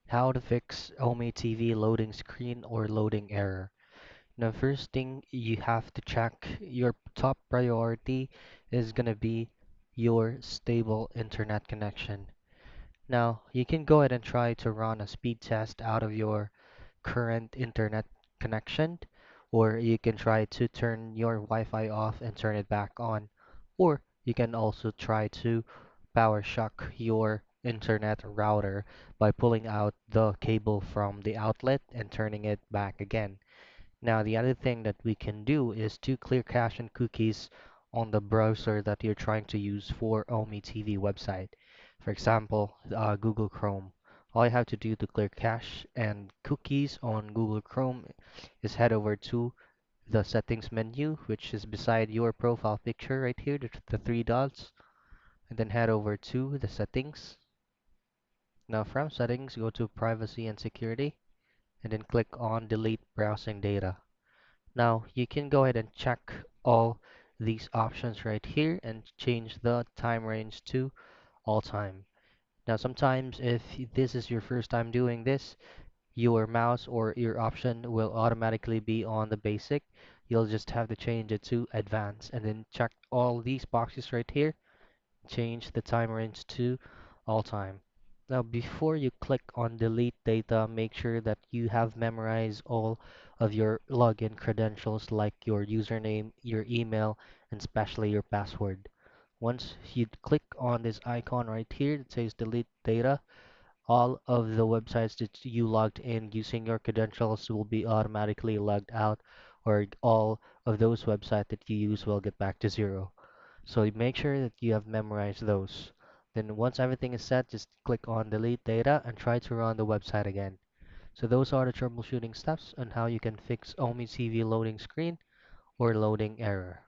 How to fix Ome TV loading screen or loading error. Now, first thing you have to check, your top priority is gonna be your stable internet connection. Now, you can go ahead and try to run a speed test out of your current internet connection, or you can try to turn your Wi-Fi off and turn it back on, or you can also try to power shock your internet router by pulling out the cable from the outlet and turning it back again. Now, the other thing that we can do is to clear cache and cookies on the browser that you're trying to use for Ome TV website. For example, Google Chrome. All you have to do to clear cache and cookies on Google Chrome is head over to the settings menu, which is beside your profile picture right here, the three dots, and then head over to the settings. Now, from settings, go to privacy and security, and then click on delete browsing data. Now you can go ahead and check all these options right here and change the time range to all time. Now sometimes if this is your first time doing this, your mouse or your option will automatically be on the basic. You'll just have to change it to advanced and then check all these boxes right here, change the time range to all time. Now, before you click on delete data, make sure that you have memorized all of your login credentials like your username, your email, and especially your password. Once you click on this icon right here that says delete data, all of the websites that you logged in using your credentials will be automatically logged out, or all of those websites that you use will get back to zero. So you make sure that you have memorized those. Then once everything is set, just click on delete data and try to run the website again. So those are the troubleshooting steps on how you can fix Omi TV loading screen or loading error.